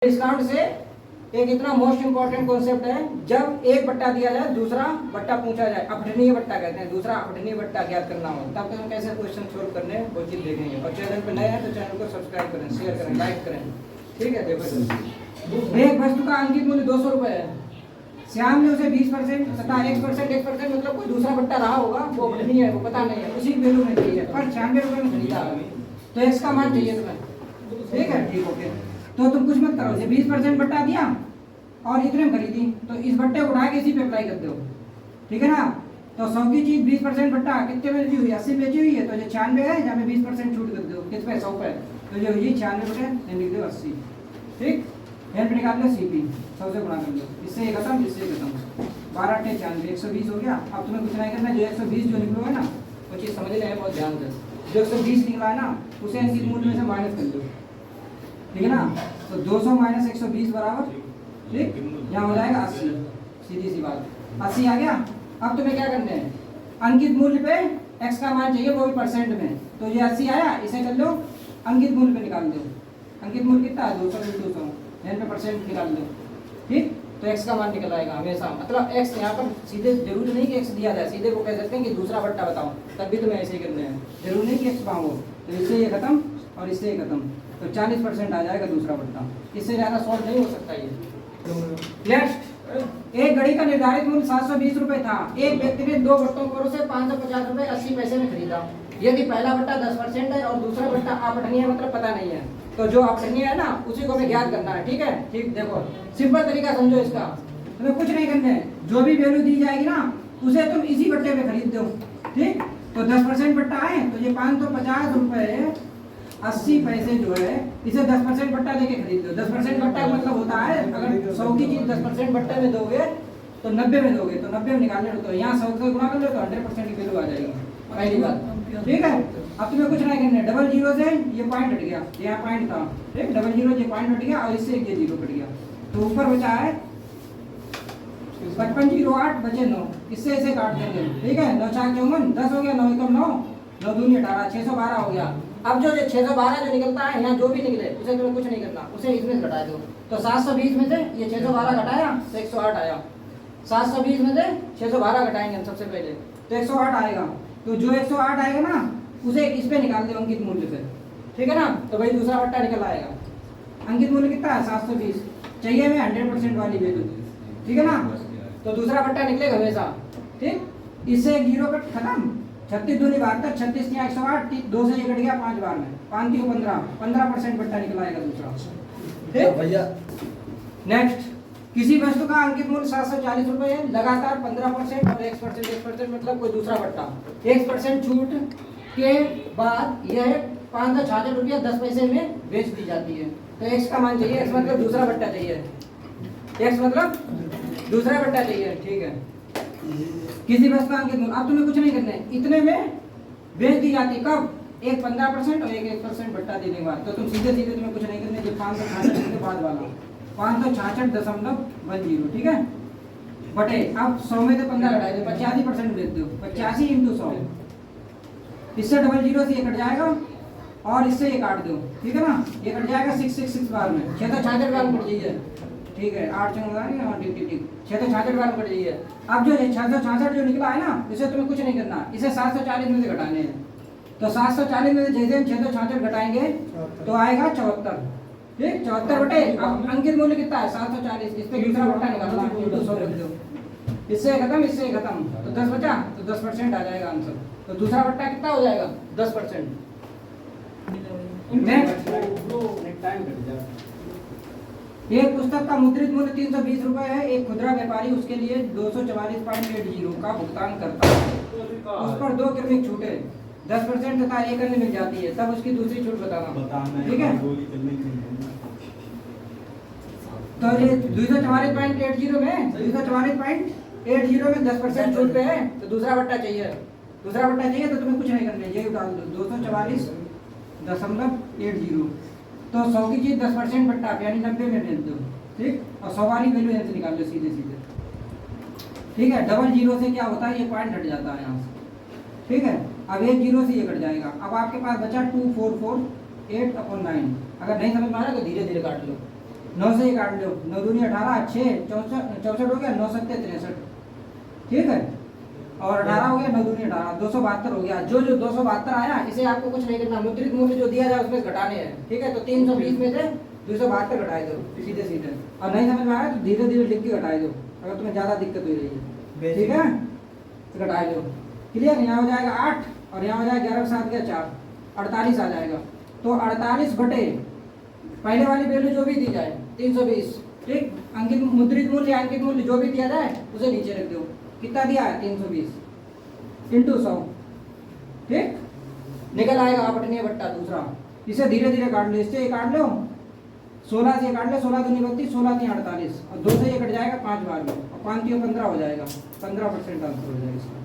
Discount से एक इतना मोस्ट इंपॉर्टेंट कॉन्सेप्ट है, जब एक बट्टा दिया जाए दूसरा बट्टा पूछा जाए, अपठनीय बट्टा कहते हैं, दूसरा अपठनीय बट्टा ज्ञात करना हो, तब हम कैसे क्वेश्चन सोल्व करने हैं वो चीज देखेंगे। और चैनल पर नए हैं तो चैनल को सब्सक्राइब करें, शेयर करें, लाइक करें। ठीक है, देखो एक वस्तु का अंकित मूल्य 200 रुपए है। श्याम ने उसे 20% तथा x% मतलब कोई दूसरा बट्टा रहा होगा, वो अपठनीय है, वो पता नहीं है, उसी वैल्यू में चाहिए, पर 96 रुपए में खरीदा तो x का मान चाहिए तुम्हें। ठीक है, ठीक ओके। तो तुम कुछ मत करो, 20% बट्टा दिया और इतने में खरीदी, तो इस बट्टे को उठा के इसी पे अप्लाई कर दो। ठीक है ना। तो 100 की चीज 20% बट्टा कितने में बेची हुई, 80 बेची हुई है, तो जो 96 है जहाँ पे 20% छूट कर दो, किस पे 100 पे, तो जो ये 96 बटे लिख दो 80। ठीक, यहाँ पे निकाल लो सीपी, 100 से गुणा कर लो, इससे ये खत्म, इससे ये खत्म, 12 × 96 120 हो गया। अब तुम्हें कुछ नहीं करना, जो 120 जो निकलो है ना वो चीज़ समझ लें बहुत ध्यान से। जो 120 निकला है ना उसे अंकित मूल्य में से माइनस कर दो। ठीक है ना। तो 200 - 120 बराबर, ठीक, यहाँ हो जाएगा 80। सीधी सी बात, 80 आ गया। अब तुम्हें क्या करना है, अंकित मूल्य पे x का मान चाहिए, वो भी परसेंट में। तो ये 80 आया, इसे कर लो अंकित मूल्य पे निकाल दो। अंकित मूल्य कितना है, 200 × 200, यहाँ पे परसेंट निकाल दो। ठीक, तो x का मान निकल आएगा हमेशा। मतलब x यहाँ पर सीधे जरूरी नहीं कि x दिया जाए, सीधे वो कह सकते हैं कि दूसरा बट्टा बताओ, तब भी तुम्हें ऐसे ही करना है, जरूरी नहीं कि x पाओ। तो इससे ये खत्म और इससे ये खत्म, तो 40% आ जाएगा दूसरा बट्टा। इससे ज़्यादा सॉल्व नहीं हो सकता ये। नेक्स्ट, एक घड़ी का निर्धारित मूल्य 720 रुपए था। एक व्यक्ति ने दो बट्टों पर उसे 550 रुपए 80 पैसे में खरीदा। यदि पहला बट्टा 10% है और दूसरा बट्टा अपठनीय है, मतलब पता नहीं है, तो जो अपठनीय है ना उसी को हमें ज्ञात करना है। ठीक है, ठीक, देखो सिंपल तरीका समझो इसका, तुम्हें कुछ नहीं करना है, जो भी वैल्यू दी जाएगी ना उसे तुम इसी बट्टे पे खरीद दो। ठीक, तो 10% बट्टा है तो ये 550 रुपए 80 पैसे जो है इसे 10% बट्टा लेके खरीद दो। 10% बट्टा मतलब होता है, अगर 100 की चीज 10% बट्टे में दोगे तो 90 में दोगे, तो 90 में निकालने तो यहाँ 100 से गुणा कर लो तो 100% की वैल्यू आ जाएगी। पहली बात, ठीक है। अब तुम्हें कुछ नहीं करना है, डबल जीरो से ये पॉइंट हट गया, यहाँ पॉइंट था, ठीक, डबल जीरो ये पॉइंट हट गया और इससे ये जीरो कट गया, तो ऊपर बचा है 5508 बचे 9, इससे इसे काट देंगे। ठीक है, 9 × 4 = 54, 10 हो गया, 9 × 1 = 9, 9 × 2 = 18, 612 हो गया। अब जो 612 जो निकलता है, यहाँ जो भी निकले उसे तुम्हें कुछ नहीं करना, उसे इसमें घटा दो। तो 720 में से ये 612 घटाया तो 108 आया। 720 में से 612 घटाएंगे हम सबसे पहले, तो 108 आएगा। तो जो 108 आएगा ना उसे इस पे निकाल दो अंकित मूल्य से। ठीक है ना, तो भाई दूसरा बट्टा निकल आएगा। अंकित मूल्य कितना है, 720 चाहिए हमें 100% वाली वैल्यू। ठीक है ना, तो दूसरा बट्टा निकलेगा हमेशा। ठीक, इससे एक जीरो कट खत्म, 36 दूनी 72, 36 × 108, 2 से ये कट गया 5 बार में, 5 × 15, 15% बट्टा निकल आएगा दूसरा। ठीक भैया। नेक्स्ट, किसी वस्तु का अंकित मूल्य 740 रुपए है, लगातार 15% और 1% मतलब कोई दूसरा बट्टा 1% छूट के बाद यह 566 रुपया 10 पैसे में बेच दी जाती है। तो x का मान चाहिए, x मतलब दूसरा बट्टा चाहिए, x मतलब दूसरा बट्टा चाहिए। ठीक है, किसी वस्तु का अंकित मूल्य, अब तुम्हें कुछ नहीं करना है, इतने में बेच दी जाती है, कब, एक 15% और एक 1% बट्टा देने के बाद। तो तुम सीधे सीधे तुम्हें कुछ नहीं करना है, जो 566 के बाद वाला 566.10। ठीक है, बटे अब 100 में से 15 घटाए दो, 85% बेच दो, 85 × 100, इससे डबल जीरो से ये कट जाएगा और इससे ये काट दो। ठीक है ना, ये कट जाएगा 666 बार में, 666 बार में कट जाइए। ठीक है, 8 ठीक 666 बार में कट जाइए। अब जो 666 जो निकला है ना इसे तुम्हें कुछ नहीं करना, इसे 740 में से घटाने हैं। तो 740 में से जैसे हम 666 घटाएंगे तो आएगा 74। ठीक, 74 बटे अंकित मूल्य कितना है 740, इस पे दूसरा बट्टा निकालना, 100 रख दो, इससे खत्म, इससे खत्म, तो 10 बचा, तो 10% आ जाएगा आंसर। तो दूसरा बट्टा कितना हो जाएगा 10%। एक पुस्तक का मुद्रित मूल्य 320 रुपए है। एक खुदरा व्यापारी उसके लिए 244.80 का भुगतान करता है, उस पर 2 क्रमिक छूटे 10% तथा 1 अन्य मिल जाती है, तब उसकी दूसरी छूट बताना। ठीक है, तो ये 244.80 में 244.80 में 10% छूट पे है, तो दूसरा बट्टा चाहिए। दूसरा बट्टा चाहिए तो तुम्हें कुछ नहीं करना है, ये डाल दो 244.80। तो 100 की चीज 10% बट्टा यानी 90 में भेज दो। ठीक, और 100 वाली वैल्यू यहाँ से निकाल लो सीधे सीधे। ठीक है, डबल जीरो से क्या होता है, ये पॉइंट हट जाता है यहाँ से। ठीक है, अब एक जीरो से ये कट जाएगा। अब आपके पास बचा 2448/9। अगर नहीं समझ में आ रहा तो धीरे धीरे काट लो। 9 से ये काट लो, 9 दूनी 18, 6 64 हो गया, 9 सत्ते 63, ठीक है। और 18 हो गया, 9 दूनी 18, 272 हो गया। जो जो 272 आया इसे आपको कुछ नहीं करना, मुद्रित मूल्य जो दिया जाए उसमें घटाने हैं, ठीक है। तो 320 में से 272 घटाए दो सीधे सीधे, और नहीं समझ में आया तो धीरे धीरे लिख के घटाए दो अगर तुम्हें ज्यादा दिक्कत हो रही है, ठीक है। तो घटाए दो, क्लियर। यहाँ हो जाएगा 8 और यहाँ हो जाएगा 11 के साथ गया 4, 48 आ जाएगा। तो 48 बटे पहले वाली वैल्यू जो भी दी जाए 320, ठीक। अंकित मुद्रित मूल्य अंकित मूल्य जो भी दिया जाए उसे नीचे रख दो। कितना दिया है 320 इंटू 100, ठीक। निकल आएगा अपठनीय बट्टा दूसरा। इसे धीरे धीरे काट लो, इससे ये काट लो, 16 से काट लो, 16 दूनी 32, 16 तीन 48, और 2 से ये कट जाएगा 5 बार में, और 5 3 15 हो जाएगा, 15% आंसर हो जाएगा इसका।